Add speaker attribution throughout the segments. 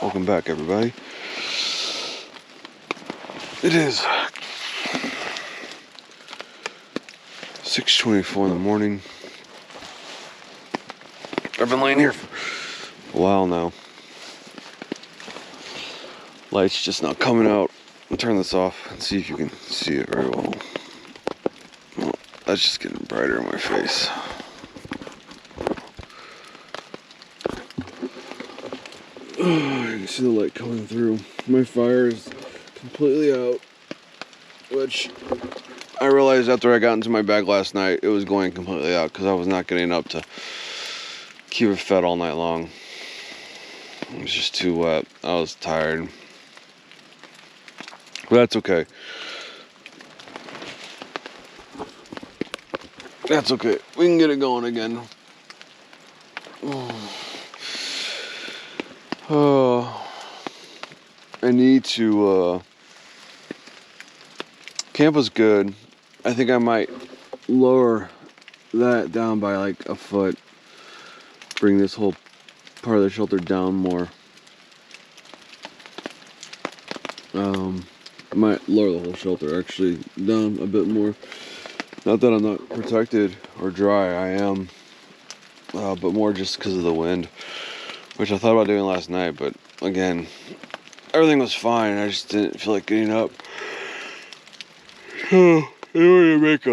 Speaker 1: Welcome back, everybody. It is 6:24 in the morning. I've been laying here for a while now. Light's just not coming out. I'll turn this off and see if you can see it very well. Well, that's just getting brighter in my face. Oh, you can see the light coming through. My fire is completely out, which I realized after I got into my bag last night, it was going completely out because I was not getting up to keep it fed all night long. It was just too wet. I was tired. But that's okay. That's okay. We can get it going again. Oh, I need to, camp was good. I think I might lower that down by like a foot. Bring this whole part of the shelter down more. I might lower the whole shelter actually down a bit more. Not that I'm not protected or dry, I am. But more just because of the wind. Which I thought about doing last night, but again, everything was fine. I just didn't feel like getting up. In order to make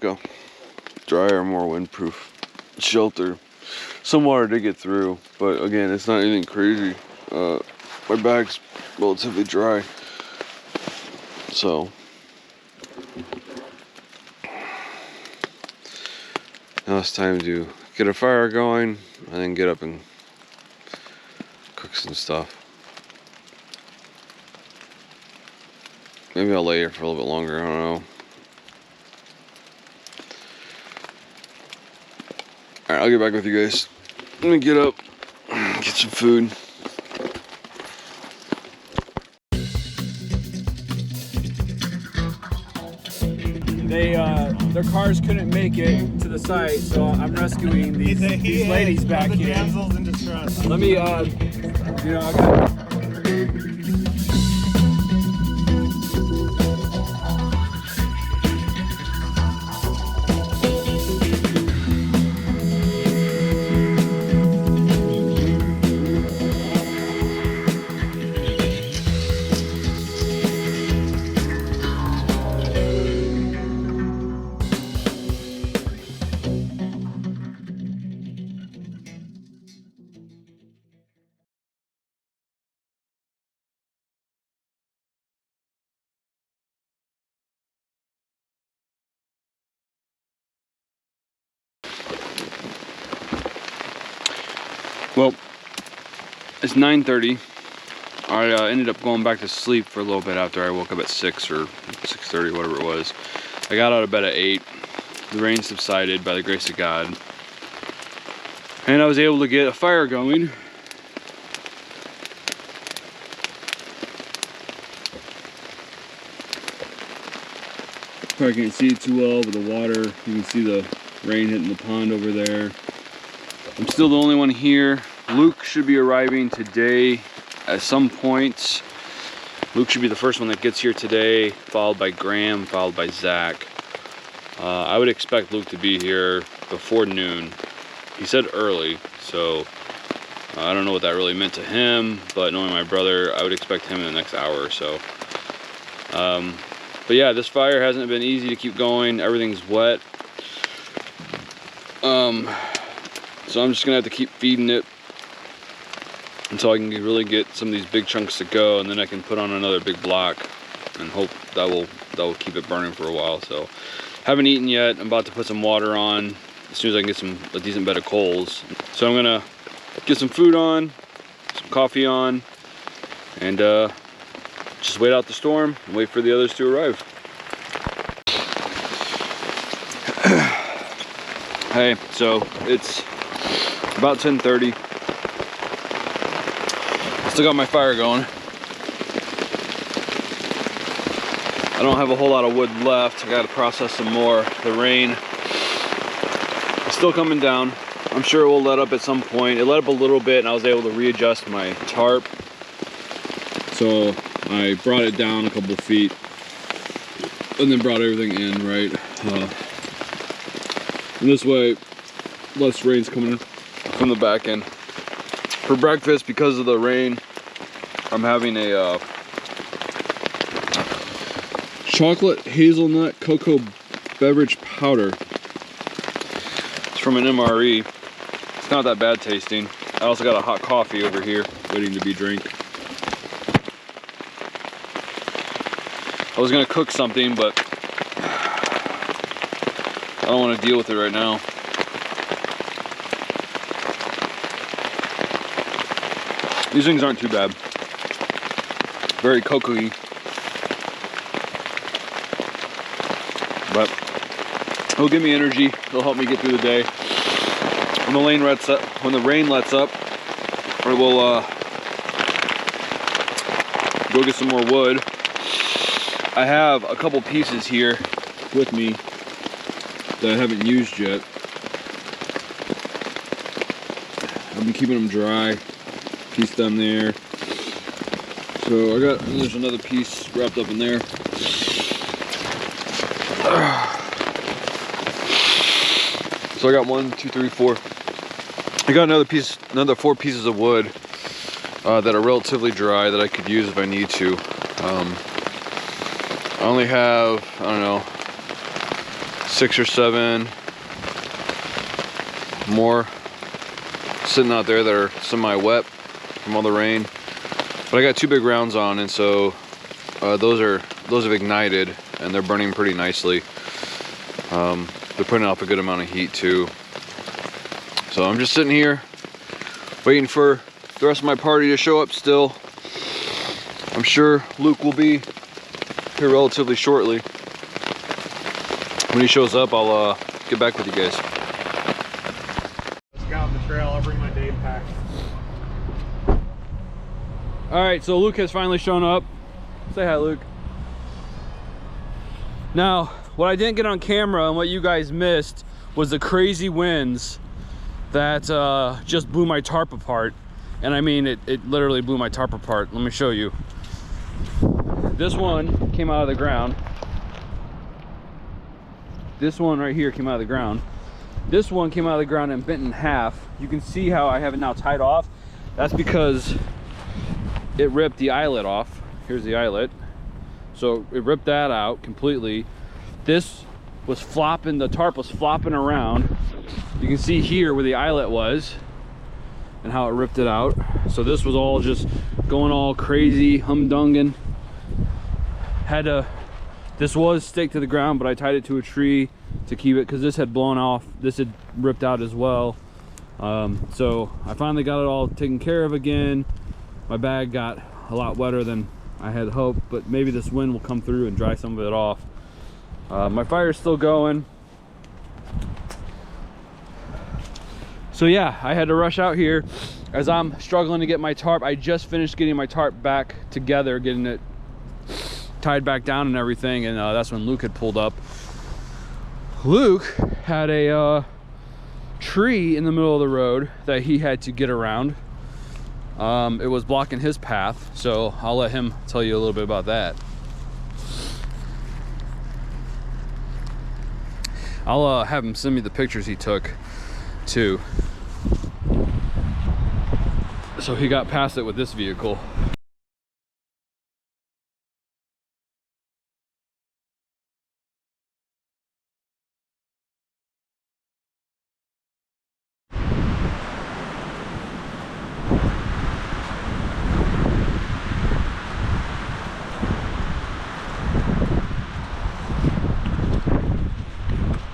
Speaker 1: a drier, more windproof shelter, some water to get through. But again, it's not anything crazy. My bag's relatively dry, so now it's time to get a fire going and then get up and cook some stuff. Maybe I'll lay here for a little bit longer, I don't know. Alright, I'll get back with you guys. Let me get up, get some food.
Speaker 2: Their cars couldn't make it to the site, so I'm rescuing these ladies back here.
Speaker 3: Damsels in distress.
Speaker 2: Let me, I got. Well, it's 9:30. I ended up going back to sleep for a little bit after I woke up at 6 or 6:30, whatever it was. I got out of bed at 8. The rain subsided by the grace of God. And I was able to get a fire going. Probably can't see it too well with the water. You can see the rain hitting the pond over there. I'm still the only one here. Luke should be arriving today at some point. Luke should be the first one that gets here today, followed by Graham, followed by Zach. I would expect Luke to be here before noon. He said early, so I don't know what that really meant to him, but knowing my brother, I would expect him in the next hour or so. But yeah, this fire hasn't been easy to keep going. Everything's wet. So I'm just gonna have to keep feeding it until I can really get some of these big chunks to go, and then I can put on another big block and hope that will keep it burning for a while. So haven't eaten yet. I'm about to put some water on as soon as I can get a decent bed of coals. So I'm gonna get some food on, some coffee on, and just wait out the storm and wait for the others to arrive. Hey, so it's about 10:30. I still got my fire going. I don't have a whole lot of wood left. I gotta process some more. The rain is still coming down. I'm sure it will let up at some point. It let up a little bit and I was able to readjust my tarp. So I brought it down a couple of feet and then brought everything in, right? And this way, less rain's coming in from the back end. For breakfast, because of the rain, I'm having a chocolate hazelnut cocoa beverage powder. It's from an MRE. It's not that bad tasting. I also got a hot coffee over here waiting to be drank. I was gonna cook something, but I don't want to deal with it right now. These things aren't too bad. Very cocoa-y. But it'll give me energy. It'll help me get through the day. When the rain lets up, I will go get some more wood. I have a couple pieces here with me that I haven't used yet. I've been keeping them dry. Piece down there. So there's another piece wrapped up in there. So I got 1, 2, 3, 4. I got another 4 pieces of wood that are relatively dry that I could use if I need to. I only have, I don't know, 6 or 7 more sitting out there that are semi-wet from all the rain. But I got 2 big rounds on, and so those have ignited and they're burning pretty nicely. They're putting off a good amount of heat too. So I'm just sitting here waiting for the rest of my party to show up still. I'm sure Luke will be here relatively shortly. When he shows up, I'll get back with you guys.
Speaker 3: Let's go on the trail. I'll bring my day pack.
Speaker 2: All right, so Luke has finally shown up. Say hi, Luke. Now, what I didn't get on camera and what you guys missed was the crazy winds that just blew my tarp apart. And I mean, it literally blew my tarp apart. Let me show you. This one came out of the ground. This one right here came out of the ground. This one came out of the ground and bent in half. You can see how I have it now tied off. That's because it ripped the eyelet off. Here's the eyelet. So it ripped that out completely. This was flopping, the tarp was flopping around. You can see here where the eyelet was and how it ripped it out. So this was all just going all crazy, humdunging. This was staked to the ground, but I tied it to a tree to keep it because this had blown off. This had ripped out as well. So I finally got it all taken care of again. My bag got a lot wetter than I had hoped, but maybe this wind will come through and dry some of it off. My fire's still going. So yeah, I had to rush out here as I'm struggling to get my tarp. I just finished getting my tarp back together, getting it tied back down and everything, and that's when Luke had pulled up. Luke had a tree in the middle of the road that he had to get around. It was blocking his path, so I'll let him tell you a little bit about that. I'll have him send me the pictures he took too. So he got past it with this vehicle.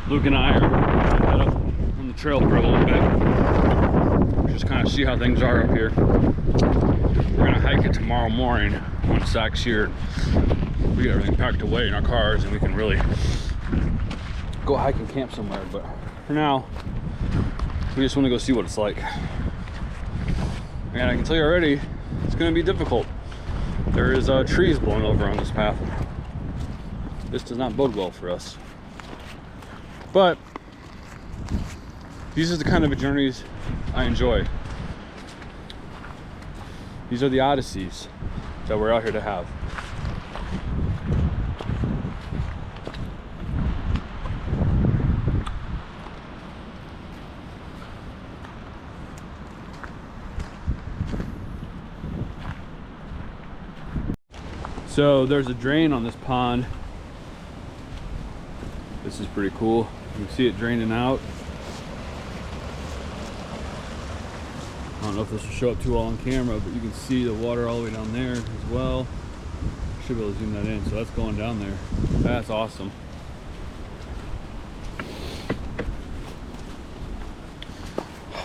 Speaker 2: Luke and I are gonna head up on the trail for a little bit. Just kind of see how things are up here. We're gonna hike it tomorrow morning when Zach's here. We get everything packed away in our cars and we can really go hike and camp somewhere. But for now, we just want to go see what it's like. And I can tell you already, it's gonna be difficult. There is trees blowing over on this path. This does not bode well for us. But These are the kind of journeys I enjoy. These are the odysseys that we're out here to have. So there's a drain on this pond. This is pretty cool. You can see it draining out. I don't know if this will show up too well on camera, but you can see the water all the way down there as well. Should be able to zoom that in. So that's going down there. That's awesome.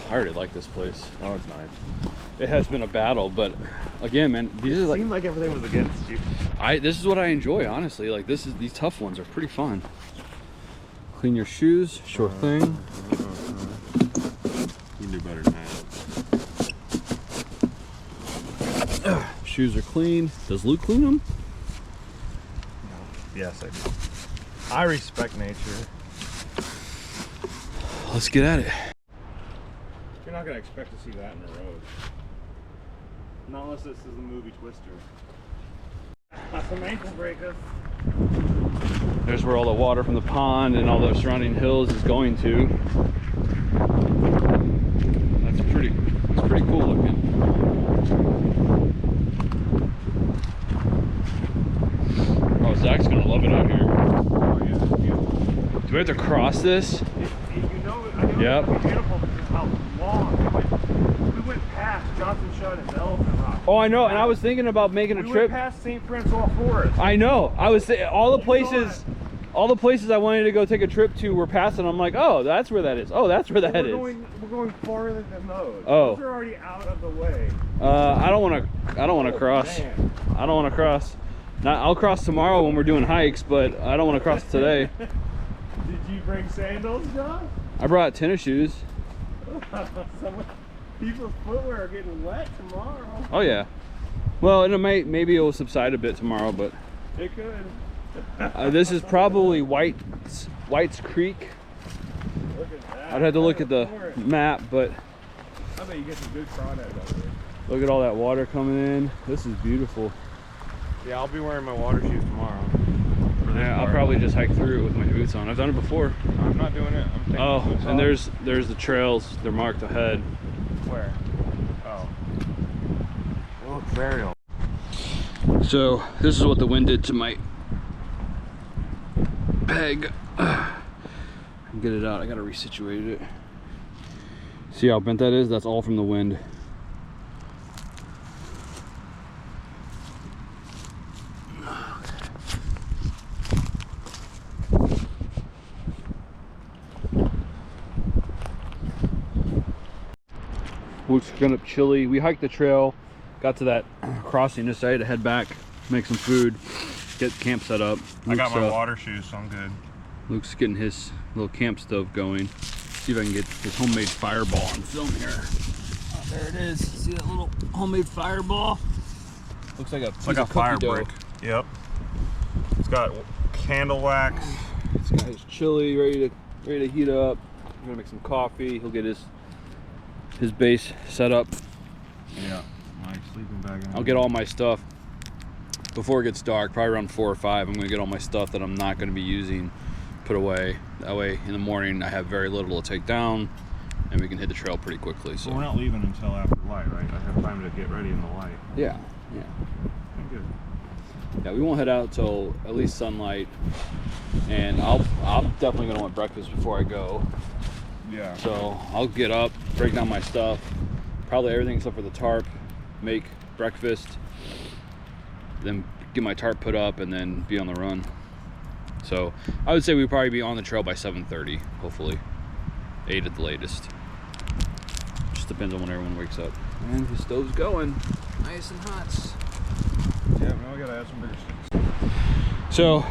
Speaker 2: I already like this place.
Speaker 3: Oh, it's nice.
Speaker 2: It has been a battle, but again, man, these are like,
Speaker 3: seemed like everything was against you.
Speaker 2: this is what I enjoy, honestly. Like these tough ones are pretty fun. Clean your shoes, sure thing.
Speaker 3: You can do better than that.
Speaker 2: Shoes are clean. Does Luke clean them?
Speaker 3: No. Yes, I do. I respect nature.
Speaker 2: Let's get at it.
Speaker 3: You're not gonna expect to see that in the road. Not unless this is the movie Twister. That's some ankle breakers.
Speaker 2: There's where all the water from the pond and all the surrounding hills is going to. That's pretty cool looking. Oh, Zach's gonna love it out here.
Speaker 3: Oh yeah, it's beautiful.
Speaker 2: Do we have to cross this?
Speaker 3: You know, I know
Speaker 2: Yep.
Speaker 3: it's beautiful because how long. We went past Johnson Shut and Elephant Rock.
Speaker 2: Oh, I know, and I was thinking about making a
Speaker 3: We
Speaker 2: trip.
Speaker 3: went past St. Francois Forest.
Speaker 2: I know. I was all the places I wanted to go take a trip to were passing. I'm like, oh, that's where that is. Oh, that's where that is.
Speaker 3: We're going farther than those.
Speaker 2: Oh.
Speaker 3: Those are already out of the way.
Speaker 2: I don't want to cross.
Speaker 3: Man.
Speaker 2: I don't want to cross. I'll cross tomorrow when we're doing hikes, but I don't want to cross today.
Speaker 3: Did you bring sandals, Josh?
Speaker 2: I brought tennis shoes.
Speaker 3: People's footwear are getting wet tomorrow.
Speaker 2: Oh yeah. Well, and maybe it will subside a bit tomorrow, but
Speaker 3: It could.
Speaker 2: this is probably White's Creek.
Speaker 3: Look at that.
Speaker 2: I'd have to look at the map, but
Speaker 3: I bet you get some good crawdads out there.
Speaker 2: look at all that water coming in. This is beautiful.
Speaker 3: Yeah, I'll be wearing my water shoes tomorrow.
Speaker 2: Yeah, I'll probably just hike through it with my boots on. I've done it before.
Speaker 3: I'm not doing it. I'm taking
Speaker 2: Oh,
Speaker 3: boots
Speaker 2: and
Speaker 3: off.
Speaker 2: there's the trails. They're marked ahead.
Speaker 3: Where? Oh. They look very old.
Speaker 2: So this is what the wind did to my peg. Get it out. I gotta resituate it. See how bent that is? That's all from the wind. Luke's cooking up chili. We hiked the trail, got to that crossing, decided to head back, make some food, get camp set up.
Speaker 3: I got my
Speaker 2: Luke's,
Speaker 3: water shoes, so I'm good.
Speaker 2: Luke's getting his little camp stove going. See if I can get his homemade fireball on film here. Oh, there it is. See that little homemade fireball? Looks like a piece
Speaker 3: It's like a
Speaker 2: of
Speaker 3: fire
Speaker 2: cookie dough.
Speaker 3: brick. Yep. It's got candle wax.
Speaker 2: He's got his chili ready to heat up. I'm gonna make some coffee. He'll get his base set up.
Speaker 3: Yeah. My sleeping bag.
Speaker 2: I'll get all my stuff before it gets dark, probably around 4 or 5. I'm gonna get all my stuff that I'm not gonna be using put away. That way in the morning I have very little to take down and we can hit the trail pretty quickly. So
Speaker 3: we're not leaving until after light, right? I have time to get ready in the light.
Speaker 2: yeah.
Speaker 3: I'm good.
Speaker 2: Yeah, we won't head out till at least sunlight, and I'm definitely gonna want breakfast before I go.
Speaker 3: Yeah.
Speaker 2: So I'll get up, break down my stuff, probably everything except for the tarp, make breakfast, then get my tarp put up, and then be on the run. So I would say we'd probably be on the trail by 7:30, hopefully 8 at the latest. Just depends on when everyone wakes up. And the stove's going, nice and hot.
Speaker 3: Yeah, now we gotta add some bigger sticks.
Speaker 2: So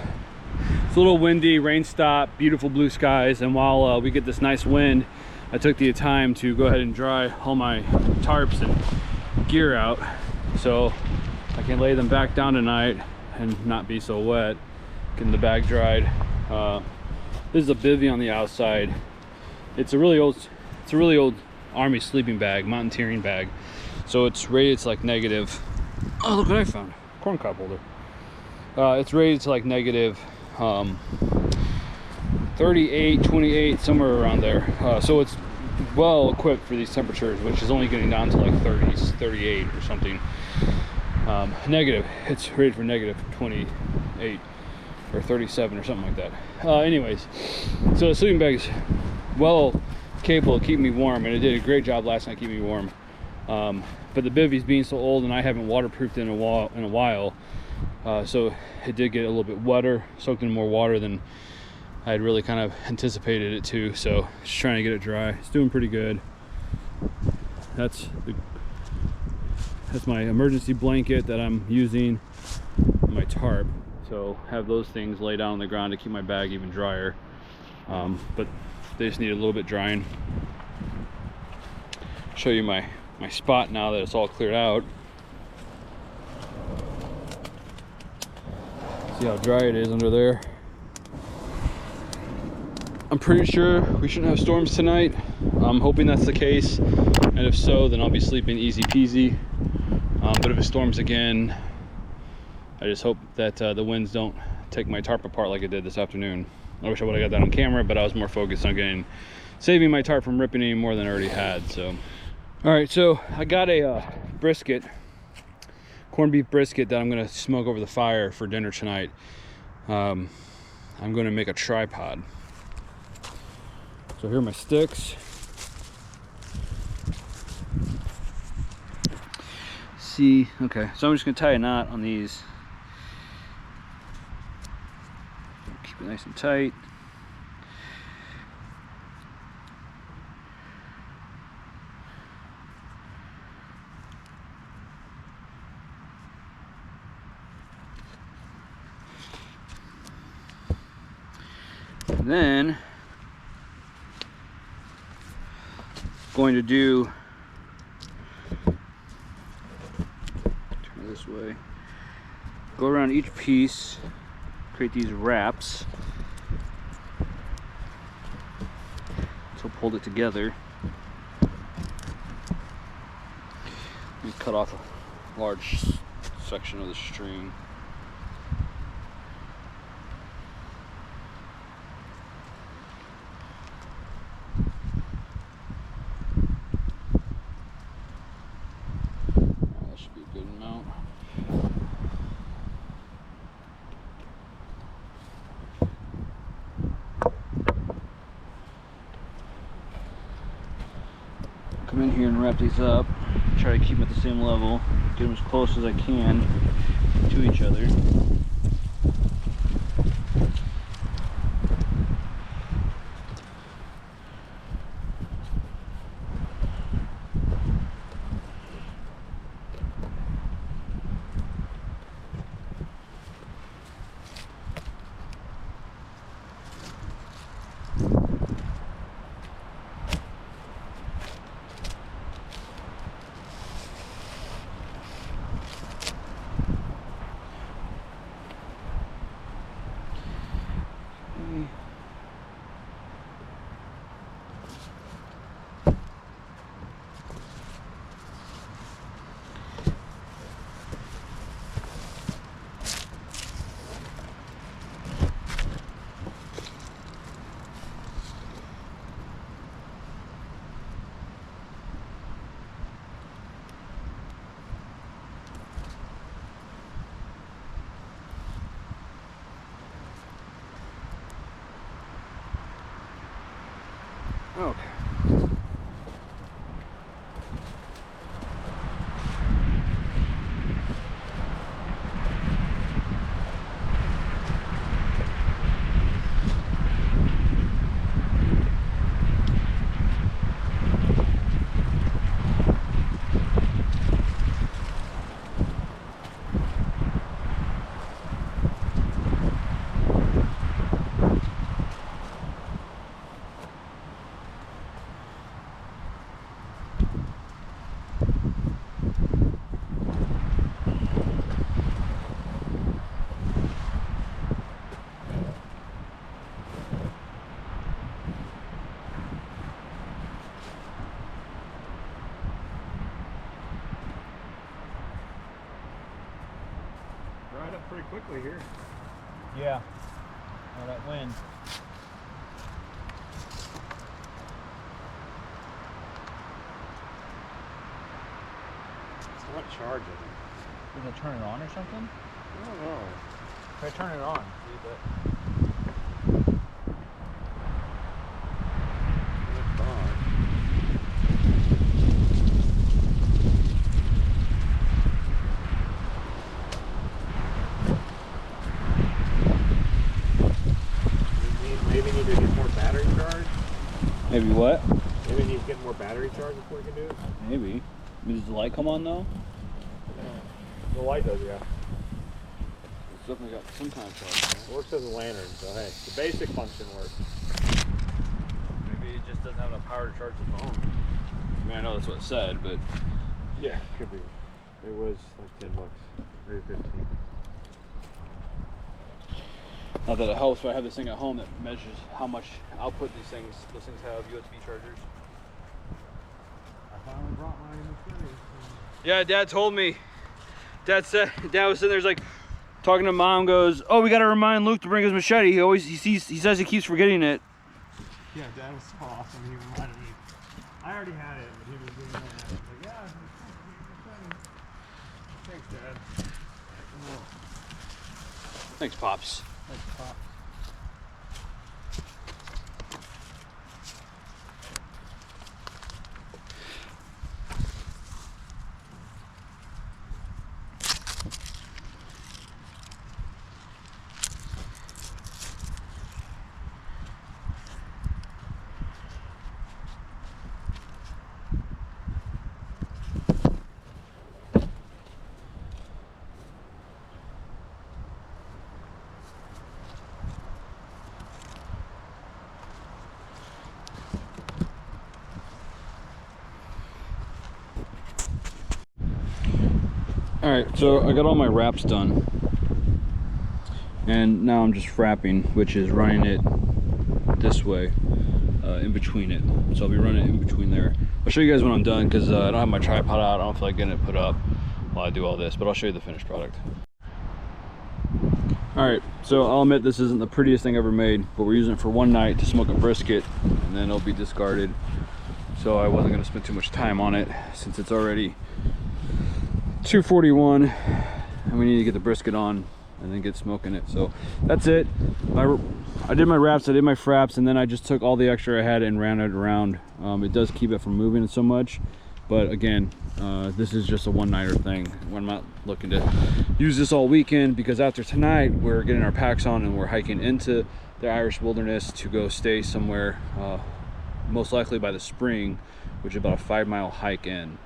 Speaker 2: it's a little windy, rain stopped, beautiful blue skies, and while we get this nice wind, I took the time to go ahead and dry all my tarps and gear out so I can lay them back down tonight and not be so wet. Getting the bag dried. This is a bivvy on the outside. It's a really old it's a really old Army sleeping bag, mountaineering bag. So it's rated to like negative, oh look what I found, corn cob holder. It's rated to like negative 38, 28, somewhere around there. So it's well equipped for these temperatures, which is only getting down to like 30s, 38 or something. Negative, it's rated for negative 28 or 37 or something like that. Anyways, so the sleeping bag is well capable of keeping me warm, and it did a great job last night keeping me warm. But the bivvies being so old and I haven't waterproofed in a while, so it did get a little bit wetter, soaked in more water than I had really kind of anticipated it to. So just trying to get it dry. It's doing pretty good. That's my emergency blanket that I'm using, my tarp. So have those things lay down on the ground to keep my bag even drier. But they just need a little bit drying. Show you my spot now that it's all cleared out. See how dry it is under there. I'm pretty sure we shouldn't have storms tonight. I'm hoping that's the case, and if so, then I'll be sleeping easy peasy. But if it storms again, I just hope that the winds don't take my tarp apart like it did this afternoon. I wish I would have got that on camera, but I was more focused on saving my tarp from ripping any more than I already had. So, all right, so I got a brisket, corned beef brisket that I'm gonna smoke over the fire for dinner tonight. I'm gonna make a tripod. So here are my sticks. See, okay, so I'm just gonna tie a knot on these. Keep it nice and tight. And then going to do, turn it this way, go around each piece, create these wraps to hold it together. We cut off a large section of the string. Come in here and wrap these up, try to keep them at the same level, get them as close as I can to each other. Okay.
Speaker 3: quickly here.
Speaker 2: Yeah. All that wind.
Speaker 3: It's not charging.
Speaker 2: Did it turn it on or something?
Speaker 3: I don't know.
Speaker 2: Try turning it on.
Speaker 3: It's on. Maybe need to get more battery charge.
Speaker 2: Maybe what?
Speaker 3: Maybe need to get more battery charge before we can do it.
Speaker 2: Maybe. Does the light come on though?
Speaker 3: The light does, yeah.
Speaker 2: It's definitely got some kind of charge.
Speaker 3: It works as a lantern, so hey, the basic function works.
Speaker 2: Maybe it just doesn't have enough power to charge the phone. I mean, I know that's what it said, but
Speaker 3: Yeah, could be. It was like $10, maybe 15.
Speaker 2: not that it helps, but I have this thing at home that measures how much output those things have, USB chargers.
Speaker 3: I finally brought mine in the city.
Speaker 2: Yeah, Dad told me. Dad was sitting there like talking to Mom, goes, "Oh, we gotta remind Luke to bring his machete. He says he keeps forgetting it."
Speaker 3: Yeah, Dad was so awesome. He reminded me. I already had it, but he was doing that. I was like, yeah, thanks, Dad.
Speaker 2: Thanks, Pops.
Speaker 3: Thanks, Pop.
Speaker 2: All right, so I got all my wraps done, and now I'm just wrapping, which is running it this way, in between it. So I'll be running it in between there. I'll show you guys when I'm done, because I don't have my tripod out. I don't feel like getting it put up while I do all this, but I'll show you the finished product. All right, so I'll admit this isn't the prettiest thing ever made, but we're using it for one night to smoke a brisket, and then it'll be discarded. So I wasn't gonna spend too much time on it since it's already 2:41 and we need to get the brisket on and then get smoking it. So that's it. I did my wraps, I did my fraps, and then I just took all the extra I had and ran it around. It does keep it from moving so much, but again, this is just a one-nighter thing. I'm not looking to use this all weekend, because after tonight we're getting our packs on and we're hiking into the Irish wilderness to go stay somewhere, most likely by the spring, which is about a 5-mile hike in.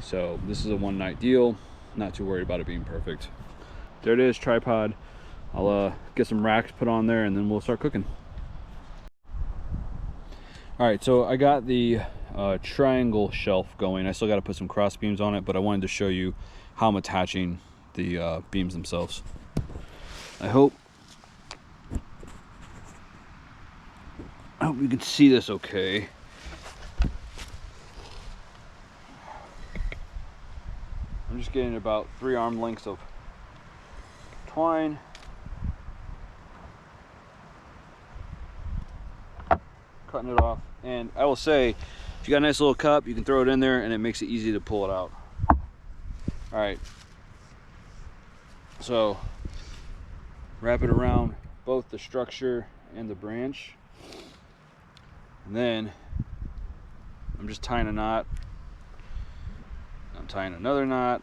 Speaker 2: So this is a one-night deal. Not too worried about it being perfect. There it is, tripod. I'll get some racks put on there and then we'll start cooking. All right, so I got the triangle shelf going. I still got to put some cross beams on it, but I wanted to show you how I'm attaching the beams themselves. I hope you can see this okay. I'm just getting about 3 arm lengths of twine. Cutting it off. And I will say, if you got a nice little cup, you can throw it in there and it makes it easy to pull it out. All right. So, wrap it around both the structure and the branch. And then, I'm just tying a knot. I'm tying another knot.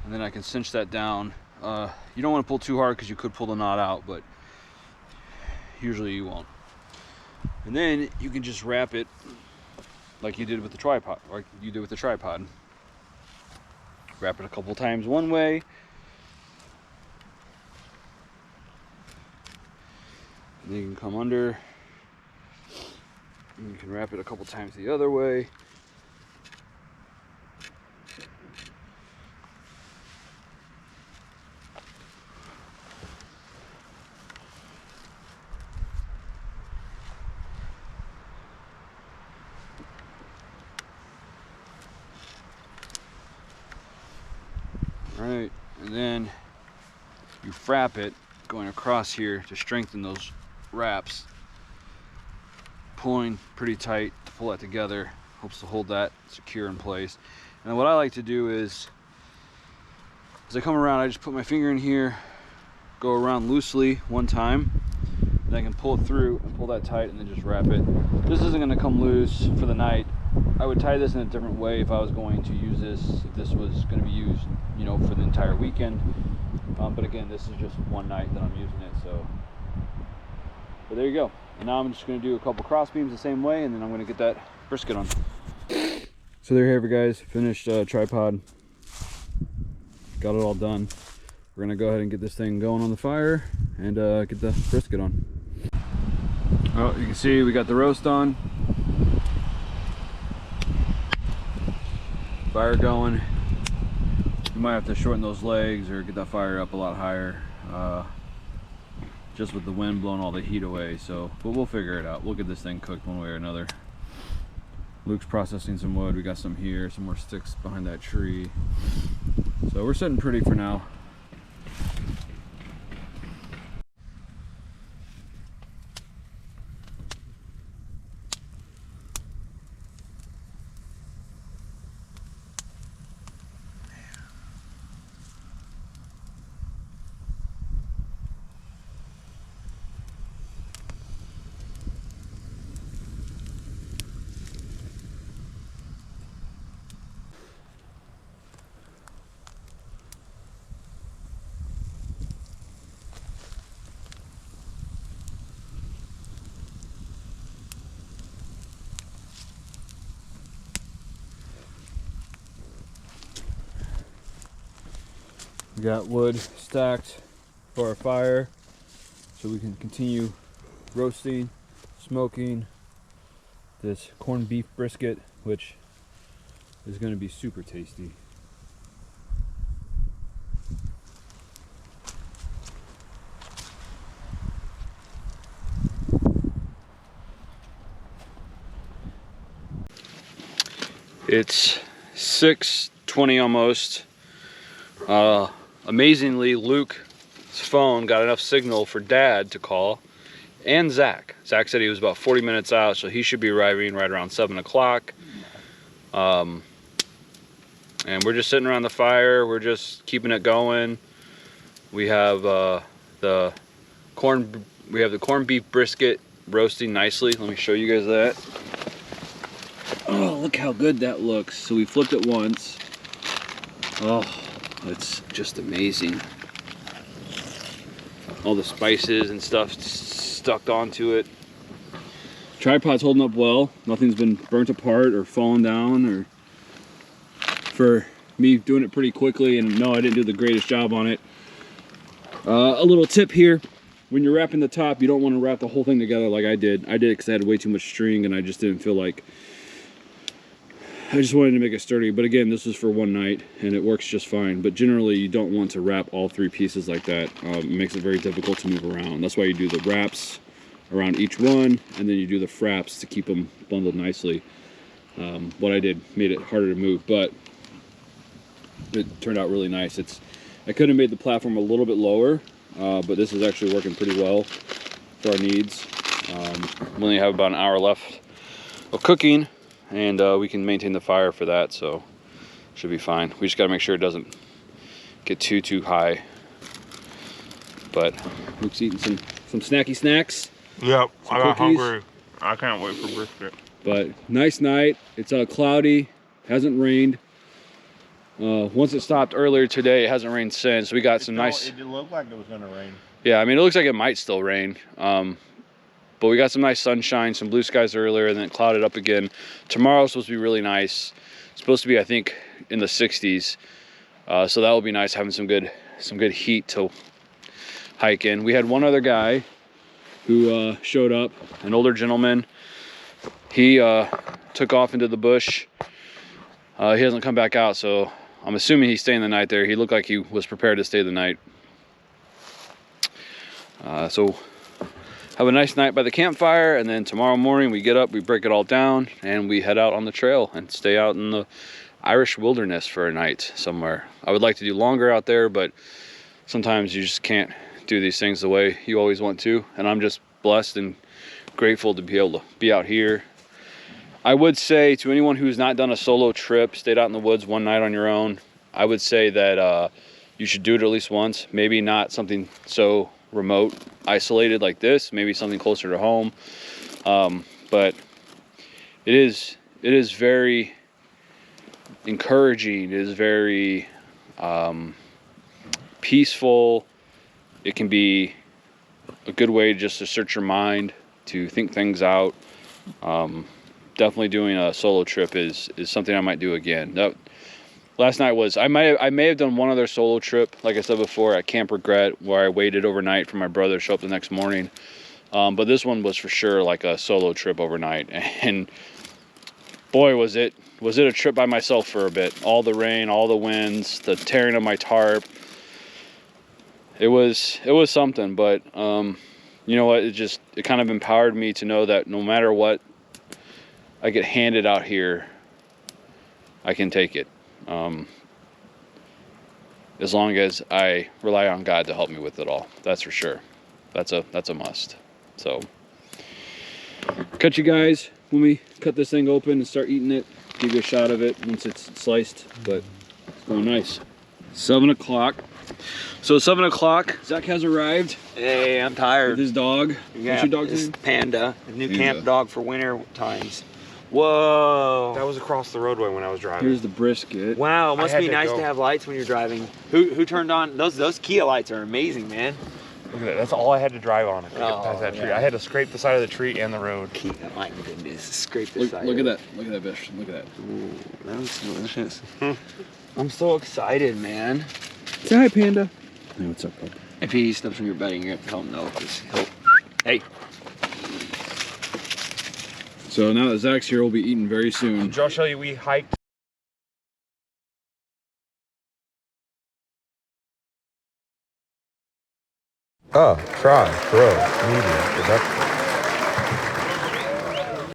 Speaker 2: And then I can cinch that down. You don't want to pull too hard because you could pull the knot out, but usually you won't. And then you can just wrap it like you did with the tripod, or like you did with the tripod. Wrap it a couple times one way. And then you can come under. And you can wrap it a couple times the other way. Right, and then you frap it going across here to strengthen those wraps. Pulling pretty tight to pull that together, helps to hold that secure in place. And then what I like to do is, as I come around, I just put my finger in here, go around loosely one time, then I can pull it through and pull that tight and then just wrap it. This isn't going to come loose for the night. I would tie this in a different way if I was going to use this, if this was going to be used, you know, for the entire weekend. But again, this is just one night that I'm using it, so. But there you go. And now I'm just going to do a couple cross beams the same way, and then I'm going to get that brisket on. So there you have it, guys. Finished tripod. Got it all done. We're going to go ahead and get this thing going on the fire and get the brisket on. Oh, you can see we got the roast on. Fire going. You might have to shorten those legs or get that fire up a lot higher. Just with the wind blowing all the heat away, so, but we'll figure it out. We'll get this thing cooked one way or another. Luke's processing some wood. We got some here, some more sticks behind that tree. So we're sitting pretty for now. We got wood stacked for our fire so we can continue roasting, smoking this corned beef brisket, which is going to be super tasty. It's 6:20 almost. Amazingly, Luke's phone got enough signal for Dad to call, and Zach. Zach said he was about 40 minutes out, so he should be arriving right around 7 o'clock. And we're just sitting around the fire. We're just keeping it going. We have the corned beef brisket roasting nicely. Let me show you guys that. Oh, look how good that looks. So we flipped it once. Oh, it's just amazing. All the spices and stuff stuck onto it. Tripod's holding up well. Nothing's been burnt apart or fallen down, or for me doing it pretty quickly, and no, I didn't do the greatest job on it. A little tip here: when you're wrapping the top, you don't want to wrap the whole thing together like I did. I did it because I had way too much string and I just didn't feel like, I just wanted to make it sturdy. But again, this is for one night and it works just fine. But generally you don't want to wrap all three pieces like that. It makes it very difficult to move around. That's why you do the wraps around each one, and then you do the fraps to keep them bundled nicely. What I did made it harder to move, but it turned out really nice. I could have made the platform a little bit lower, but this is actually working pretty well for our needs. We only have about an hour left of cooking, and we can maintain the fire for that, so should be fine. We just got to make sure it doesn't get too high. But Luke's eating some snacky snacks.
Speaker 3: Yep, I got
Speaker 2: cookies.
Speaker 3: hungry. I can't wait for brisket.
Speaker 2: But nice night. It's cloudy, hasn't rained. Once it stopped earlier today, it hasn't rained since. We got some nice.
Speaker 3: It didn't look like it was gonna rain.
Speaker 2: Yeah, I mean, it looks like it might still rain. But we got some nice sunshine, some blue skies earlier, and then it clouded up again. Tomorrow's supposed to be really nice. It's supposed to be, I think, in the 60s. So that will be nice, having some good heat to hike in. We had one other guy who showed up, an older gentleman. He took off into the bush. He hasn't come back out, so I'm assuming he's staying the night there. He looked like he was prepared to stay the night. So have a nice night by the campfire, and then tomorrow morning we get up, we break it all down, and we head out on the trail and stay out in the Irish wilderness for a night somewhere. I would like to do longer out there, but sometimes you just can't do these things the way you always want to. And I'm just blessed and grateful to be able to be out here. I would say to anyone who's not done a solo trip, stayed out in the woods one night on your own, I would say that you should do it at least once. Maybe not something so remote, isolated like this, maybe something closer to home. But it is very encouraging. It is very peaceful. It can be a good way just to search your mind, to think things out. Definitely doing a solo trip is something I might do again. Last night was, I may have done one other solo trip, like I said before, at Camp Regret, where I waited overnight for my brother to show up the next morning. But this one was for sure like a solo trip overnight. And boy, was it a trip by myself for a bit. All the rain, all the winds, the tearing of my tarp. It was something, but you know what, it kind of empowered me to know that no matter what I get handed out here, I can take it. As long as I rely on God to help me with it all. That's for sure. That's a must. So, catch you guys when we cut this thing open and start eating it. Give you a shot of it once it's sliced, but it's going nice. 7 o'clock. So 7 o'clock, Zach has arrived.
Speaker 4: Hey, I'm tired.
Speaker 2: With his dog.
Speaker 4: Yeah,
Speaker 2: what's your dog's name?
Speaker 4: Panda, a new
Speaker 2: Panda.
Speaker 4: camp dog for winter times. Whoa.
Speaker 3: That was across the roadway when I was driving.
Speaker 2: Here's the brisket.
Speaker 4: Wow, it
Speaker 3: I
Speaker 4: must
Speaker 3: had
Speaker 4: be
Speaker 3: to
Speaker 4: nice
Speaker 3: go.
Speaker 4: to have lights when you're driving. Who turned on those Kia lights? Are amazing, man.
Speaker 3: Look at that. That's all I had to drive on to get past that tree.
Speaker 4: yeah.
Speaker 3: I had to scrape the side of the tree and the road.
Speaker 4: My goodness, scrape the
Speaker 2: Look,
Speaker 4: side.
Speaker 2: look at that. Look at that fish. Look at that.
Speaker 4: Ooh, that was delicious. I'm so excited, man.
Speaker 2: Say hi, Panda. Hey, what's up, bud?
Speaker 4: If he steps on your bedding, you're gonna have to tell him no, because he'll. Hey.
Speaker 2: So now that Zach's here, we'll be eating very soon.
Speaker 3: Josh, I'll show you, we hiked. TriBro Media Production.